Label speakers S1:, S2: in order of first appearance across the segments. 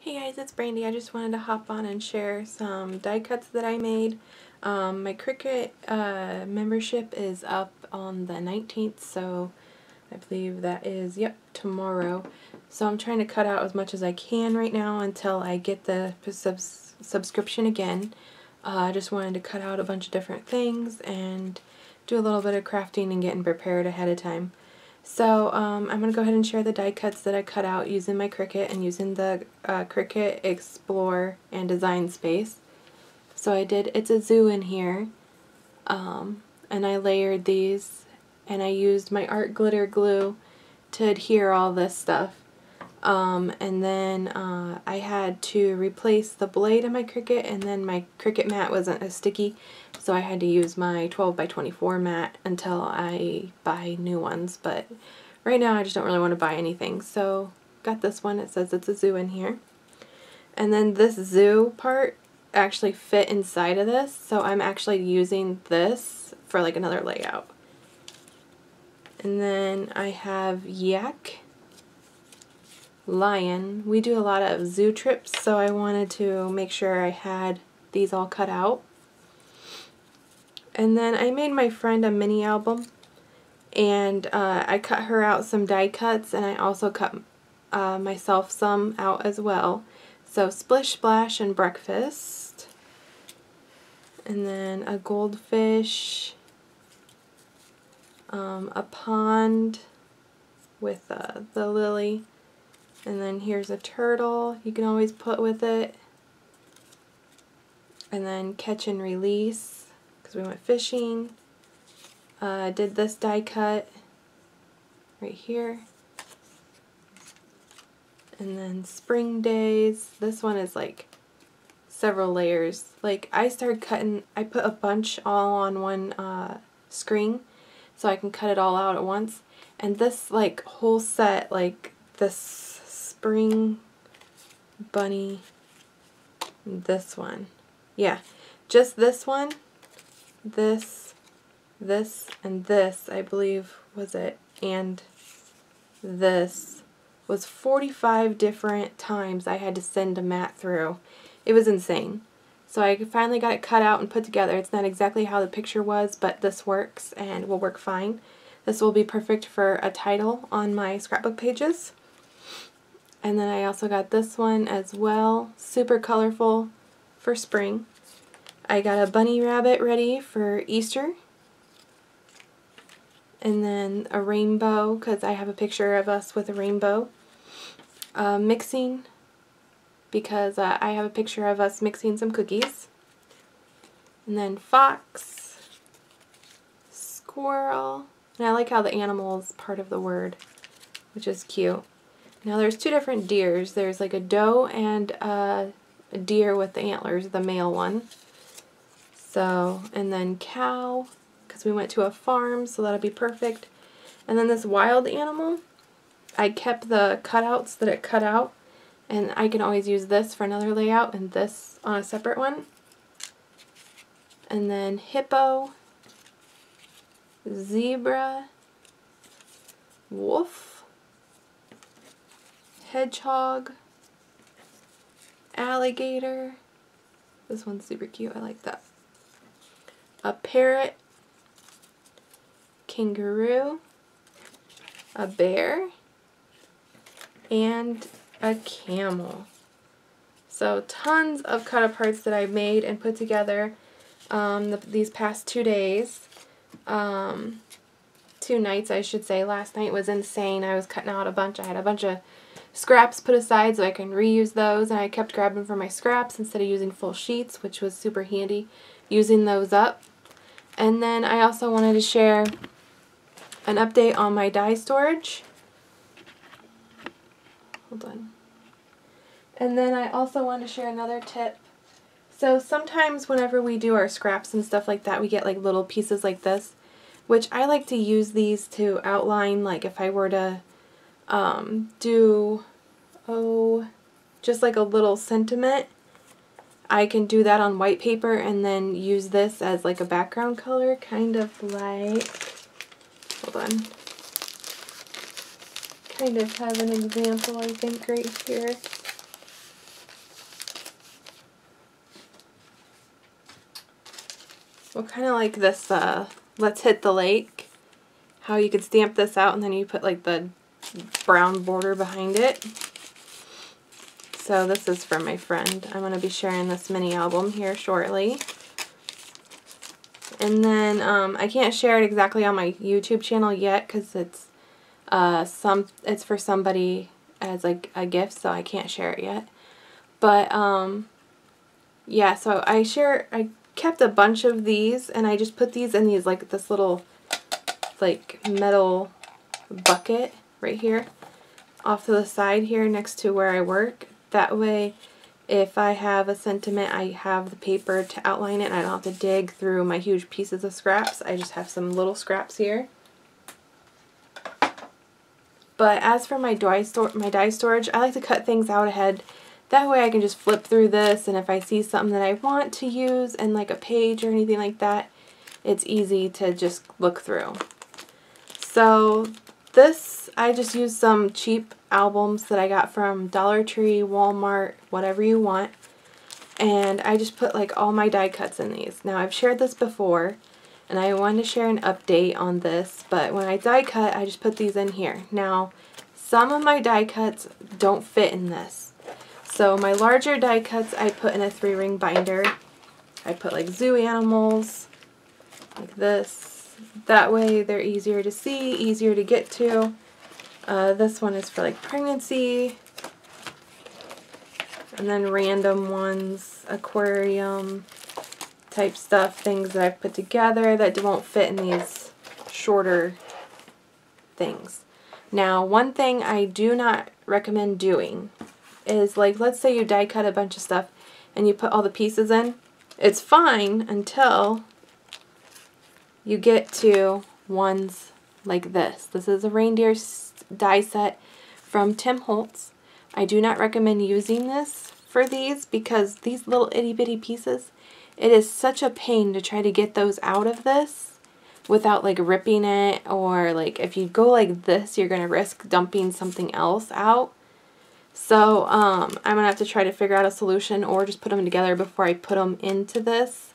S1: Hey guys, it's Brandy. I just wanted to hop on and share some die cuts that I made. My Cricut membership is up on the 19th, so I believe that is, yep, tomorrow. So I'm trying to cut out as much as I can right now until I get the subscription again. I just wanted to cut out a bunch of different things and do a little bit of crafting and getting prepared ahead of time. So I'm going to go ahead and share the die cuts that I cut out using my Cricut and using the Cricut Explore and Design Space. So I did It's a Zoo in here, and I layered these, and I used my art glitter glue to adhere all this stuff. And then I had to replace the blade of my Cricut, and then my Cricut mat wasn't as sticky, so I had to use my 12 by 24 mat until I buy new ones. But right now I just don't really want to buy anything, so got this one. It says It's a Zoo in here. And then this zoo part actually fit inside of this, so I'm actually using this for like another layout. And then I have yak, lion. We do a lot of zoo trips, so I wanted to make sure I had these all cut out. And then I made my friend a mini album, and I cut her out some die cuts, and I also cut myself some out as well. So Splish Splash and Breakfast, and then a goldfish, a pond with the lily. And then here's a turtle you can always put with it. And then catch and release, because we went fishing. I did this die cut right here. And then spring days. This one is like several layers. Like I started cutting, I put a bunch all on one screen so I can cut it all out at once. And this like whole set, like this spring bunny, this one, yeah, just this one, this, and this, I believe was it, and this was 45 different times I had to send a mat through. It was insane. So I finally got it cut out and put together. It's not exactly how the picture was, but this works and will work fine. This will be perfect for a title on my scrapbook pages. And then I also got this one as well, super colorful for spring. I got a bunny rabbit ready for Easter. And then a rainbow, because I have a picture of us with a rainbow. Mixing, because I have a picture of us mixing some cookies. And then fox, squirrel, and I like how the animal is part of the word, which is cute. Now there's two different deers. There's like a doe and a deer with the antlers, the male one. So, and then cow, because we went to a farm, so that'll be perfect. And then this wild animal, I kept the cutouts that it cut out, and I can always use this for another layout and this on a separate one. And then hippo, zebra, wolf, hedgehog, alligator, this one's super cute, I like that, a parrot, kangaroo, a bear, and a camel. So tons of cut aparts that I made and put together these past 2 days. 2 nights, I should say. Last night was insane. I was cutting out a bunch. I had a bunch of scraps put aside so I can reuse those, and I kept grabbing for my scraps instead of using full sheets, which was super handy, using those up. And then I also wanted to share an update on my die storage. Hold on. And then I also want to share another tip. So sometimes whenever we do our scraps and stuff like that, we get like little pieces like this, which I like to use these to outline, like if I were to do, just like a little sentiment, I can do that on white paper and then use this as like a background color, kind of like, hold on, kind of have an example I think right here. Well, kind of like this Let's Hit the Lake. How you could stamp this out and then you put like the brown border behind it. So this is from my friend. I'm going to be sharing this mini album here shortly. And then I can't share it exactly on my YouTube channel yet because it's for somebody as like a gift, so I can't share it yet. But yeah, so I kept a bunch of these and I just put these in these like this little like metal bucket right here off to the side here next to where I work. That way if I have a sentiment, I have the paper to outline it and I don't have to dig through my huge pieces of scraps. I just have some little scraps here. But as for my die storage, I like to cut things out ahead. That way I can just flip through this, and if I see something that I want to use in like a page or anything like that, it's easy to just look through. So this, I just used some cheap albums that I got from Dollar Tree, Walmart, whatever you want. And I just put like all my die cuts in these. Now I've shared this before and I wanted to share an update on this, but when I die cut I just put these in here. Now some of my die cuts don't fit in this. So my larger die cuts I put in a 3-ring binder. I put like zoo animals, like this. That way they're easier to see, easier to get to. This one is for like pregnancy. And then random ones, aquarium type stuff, things that I've put together that won't fit in these shorter things. Now, one thing I do not recommend doing is, like, let's say you die cut a bunch of stuff and you put all the pieces in. It's fine until you get to ones like this. This is a reindeer die set from Tim Holtz. I do not recommend using this for these because these little itty bitty pieces, it is such a pain to try to get those out of this without like ripping it, or like if you go like this you're going to risk dumping something else out. So I'm going to have to try to figure out a solution or just put them together before I put them into this.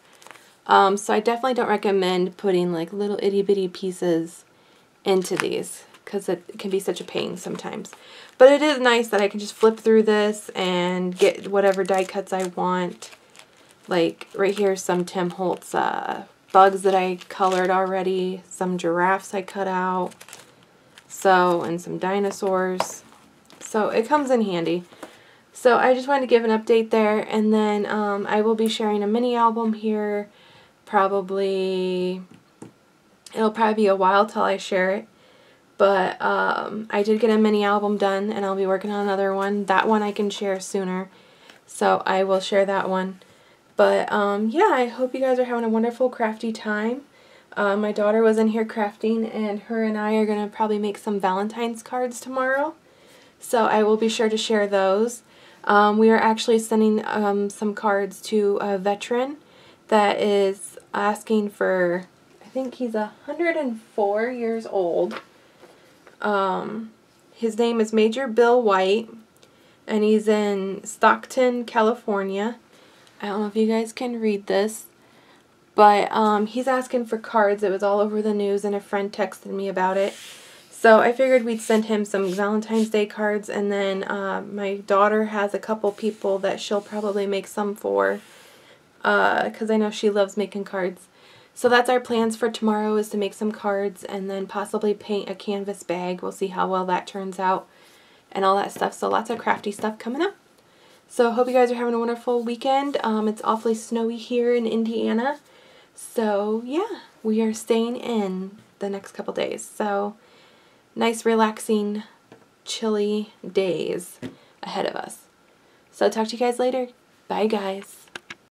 S1: So I definitely don't recommend putting like little itty bitty pieces into these because it can be such a pain sometimes. But it is nice that I can just flip through this and get whatever die cuts I want. Like right here, some Tim Holtz bugs that I colored already, some giraffes I cut out, and some dinosaurs. So it comes in handy. So I just wanted to give an update there, and then I will be sharing a mini album here. It'll probably be a while till I share it. But I did get a mini album done, and I'll be working on another one. That one I can share sooner, so I will share that one. But yeah, I hope you guys are having a wonderful crafty time. My daughter was in here crafting, and her and I are going to probably make some Valentine's cards tomorrow. So I will be sure to share those. We are actually sending some cards to a veteran that is asking for, I think he's 104 years old. His name is Major Bill White, and he's in Stockton, California. I don't know if you guys can read this, but he's asking for cards. It was all over the news, and a friend texted me about it. So I figured we'd send him some Valentine's Day cards, and then my daughter has a couple people that she'll probably make some for, because I know she loves making cards. So that's our plans for tomorrow, is to make some cards and then possibly paint a canvas bag. We'll see how well that turns out and all that stuff. So lots of crafty stuff coming up. So hope you guys are having a wonderful weekend. It's awfully snowy here in Indiana. So yeah, we are staying in the next couple days. So nice, relaxing, chilly days ahead of us. So talk to you guys later. Bye guys.